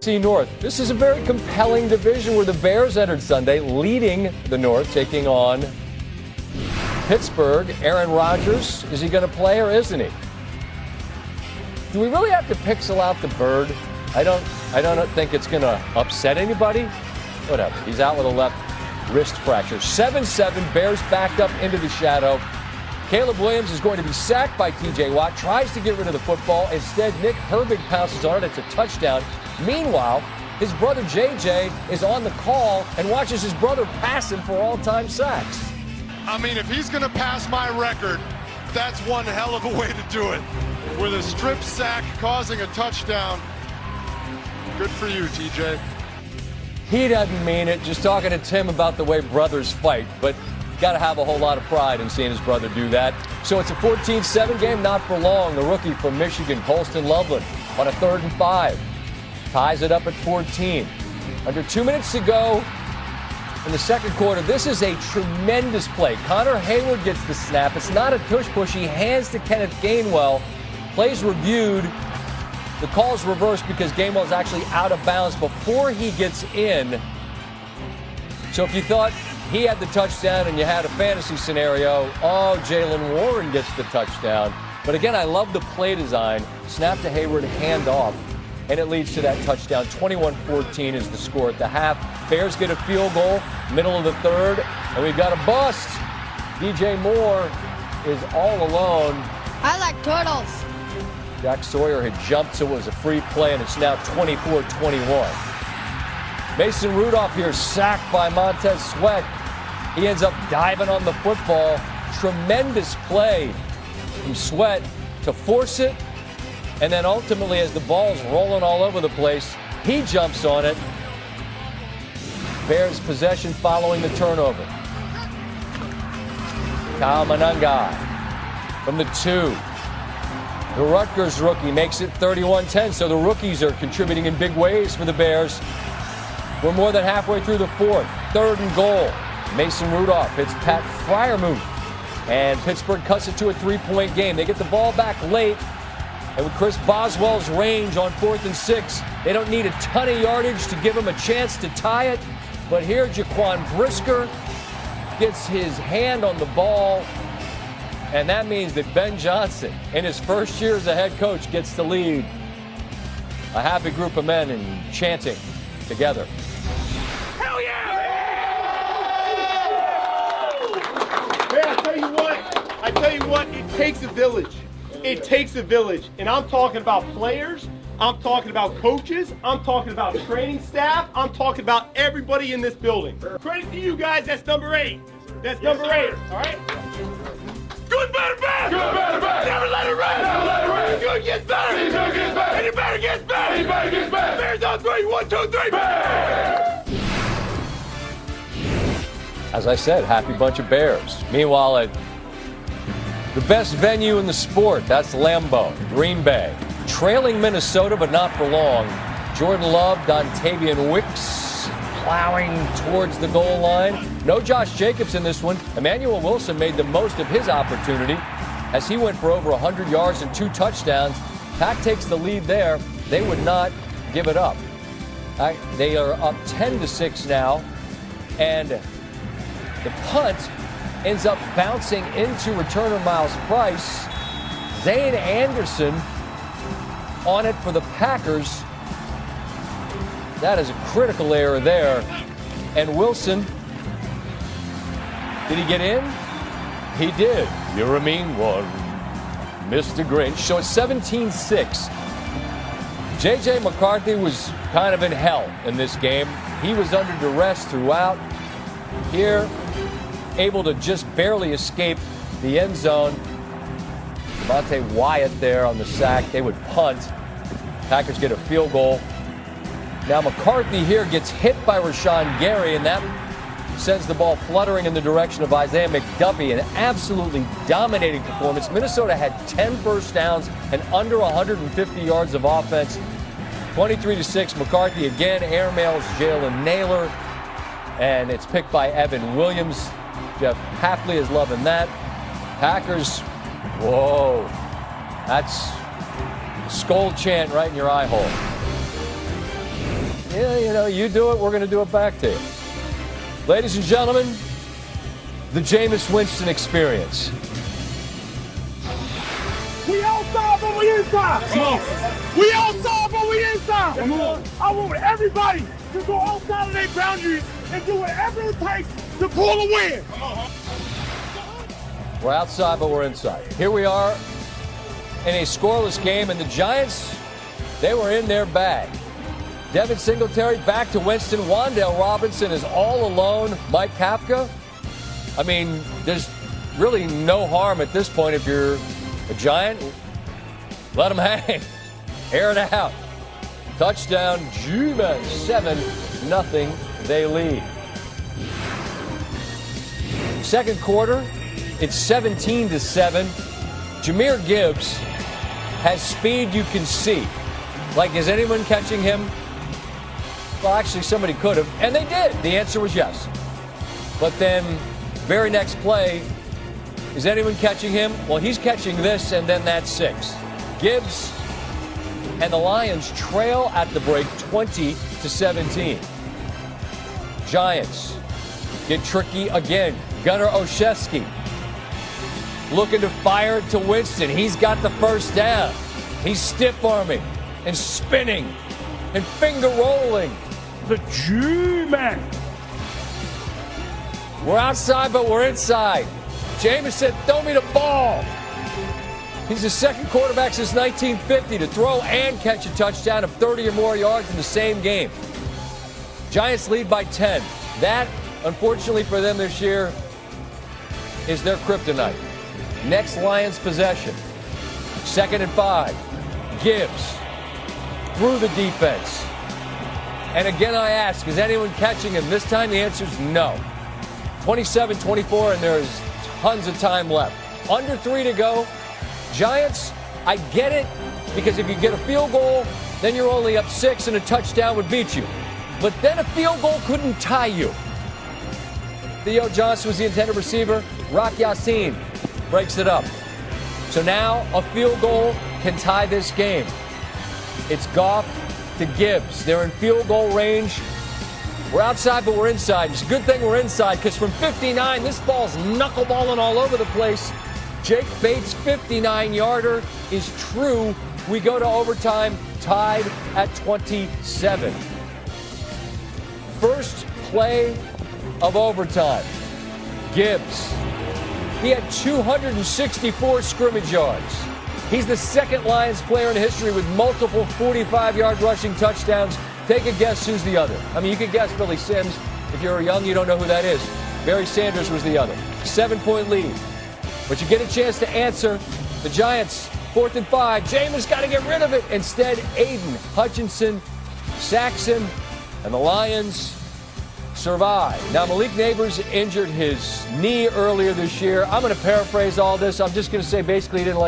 NFC North. This is a very compelling division where the Bears entered Sunday, leading the North, taking on Pittsburgh. Aaron Rodgers, is he going to play or isn't he? Do we really have to pixel out the bird? I don't think it's going to upset anybody. Whatever. He's out with a left wrist fracture. 7-7. Bears backed up into the shadow. Caleb Williams is going to be sacked by T.J. Watt. Tries to get rid of the football. Instead, Nick Herbig pounces on it. It's a touchdown. Meanwhile, his brother J.J. is on the call and watches his brother pass him for all-time sacks. I mean, if he's going to pass my record, that's one hell of a way to do it. With a strip sack causing a touchdown. Good for you, TJ. He doesn't mean it. Just talking to Tim about the way brothers fight. But got to have a whole lot of pride in seeing his brother do that. So it's a 14-7 game, not for long. The rookie from Michigan, Colston Loveland, on a 3rd and 5. Ties it up at 14. Under 2 minutes to go in the second quarter. This is a tremendous play. Connor Hayward gets the snap. It's not a push. He hands to Kenneth Gainwell. Plays reviewed. The call's reversed because Gainwell's actually out of bounds before he gets in. So if you thought he had the touchdown and you had a fantasy scenario, Jaylen Warren gets the touchdown. But again, I love the play design. Snap to Hayward, hand off, and it leads to that touchdown. 21-14 is the score at the half. Bears get a field goal, middle of the third, and we've got a bust. DJ Moore is all alone. I like turtles. Jack Sawyer had jumped, so it was a free play, and it's now 24-21. Mason Rudolph here sacked by Montez Sweat. He ends up diving on the football. Tremendous play from Sweat to force it, and then ultimately as the ball's rolling all over the place, he jumps on it. Bears possession following the turnover. Kyle Monangai from the 2. The Rutgers rookie makes it 31-10, so the rookies are contributing in big ways for the Bears. We're more than halfway through the 4th. 3rd and goal. Mason Rudolph hits Pat Freiermuth, and Pittsburgh cuts it to a 3-point game. They get the ball back late, and with Chris Boswell's range on 4th and 6, they don't need a ton of yardage to give him a chance to tie it. But here, Jaquan Brisker gets his hand on the ball, and that means that Ben Johnson, in his first year as a head coach, gets the lead. A happy group of men and chanting together. Hell yeah! Man, I tell you what, it takes a village. It takes a village. And I'm talking about players, I'm talking about coaches, I'm talking about training staff, I'm talking about everybody in this building. Credit to you guys, that's number 8. That's number 8, all right? Good, better, bad! Good, better, bad! Never let it rest! Never let it rest! Good gets better! Good gets better! And you better gets better! You better gets better! Bears on 3, 1, 2, 3, Bears! As I said, happy bunch of Bears. Meanwhile, at the best venue in the sport, that's Lambeau, Green Bay. Trailing Minnesota, but not for long. Jordan Love, Dontavian Wicks plowing towards the goal line. No Josh Jacobs in this one. Emmanuel Wilson made the most of his opportunity as he went for over 100 yards and 2 touchdowns. Pack takes the lead there. They would not give it up. They are up 10-6 now, and the punt ends up bouncing into returner Miles Price. Zane Anderson on it for the Packers. That is a critical error there. And Wilson, did he get in? He did. You're a mean one, Mr. Grinch. So it's 17-6. J.J. McCarthy was kind of in hell in this game. He was under duress throughout. Here, able to just barely escape the end zone. Devontae Wyatt there on the sack. They would punt. Packers get a field goal. Now McCarthy here gets hit by Rashawn Gary, and that sends the ball fluttering in the direction of Isaiah McDuffie. An absolutely dominating performance. Minnesota had 10 first downs and under 150 yards of offense. 23-6. McCarthy again airmails Jalen Naylor, and it's picked by Evan Williams. Jeff Hafley is loving that. Packers, whoa, that's skull chant right in your eye hole. you do it, we're going to do it back to you. Ladies and gentlemen, the Jameis Winston experience. We outside, but we inside. Come on. We outside, but we inside. Come on. I want everybody to go outside of their boundaries and do whatever it takes to pull a win. Come on. We're outside, but we're inside. Here we are in a scoreless game, and the Giants, they were in their bag. Devin Singletary back to Winston. Wan'Dale Robinson is all alone. Mike Kafka. I mean, there's really no harm at this point if you're a Giant. Let him hang. Air it out. Touchdown, G-Men, 7-0. They lead. Second quarter, it's 17-7. Jahmyr Gibbs has speed you can see. Like, is anyone catching him? Well, actually, somebody could have, and they did. The answer was yes. But then, very next play, is anyone catching him? Well, he's catching this, and then that's 6. Gibbs and the Lions trail at the break 20-17. Giants get tricky again. Gunnar Olszewski looking to fire to Winston. He's got the first down. He's stiff-arming and spinning and finger rolling. The G-Man. We're outside, but we're inside. Jameis said, throw me the ball. He's the second quarterback since 1950 to throw and catch a touchdown of 30 or more yards in the same game. Giants lead by 10. That, unfortunately for them this year, is their kryptonite. Next Lions possession. 2nd and 5. Gibbs through the defense. And again, I ask, is anyone catching him? This time the answer is no. 27-24, and there's tons of time left. Under 3 to go. Giants, I get it, because if you get a field goal, then you're only up 6 and a touchdown would beat you. But then a field goal couldn't tie you. Theo Johnson was the intended receiver. Rock Yassin breaks it up. So now a field goal can tie this game. It's Goff to Gibbs. They're in field goal range. We're outside, but we're inside. It's a good thing we're inside, because from 59, this ball's knuckleballing all over the place. Jake Bates' 59-yarder is true. We go to overtime, tied at 27. First play of overtime. Gibbs. He had 264 scrimmage yards. He's the second Lions player in history with multiple 45-yard rushing touchdowns. Take a guess who's the other. I mean, you could guess Billy Sims. If you're young, you don't know who that is. Barry Sanders was the other. 7-point lead. But you get a chance to answer. The Giants, 4th and 5. Jameis got to get rid of it. Instead, Aiden Hutchinson sacks him, and the Lions survive. Now, Malik Neighbors injured his knee earlier this year. I'm going to paraphrase all this. I'm just going to say basically he didn't like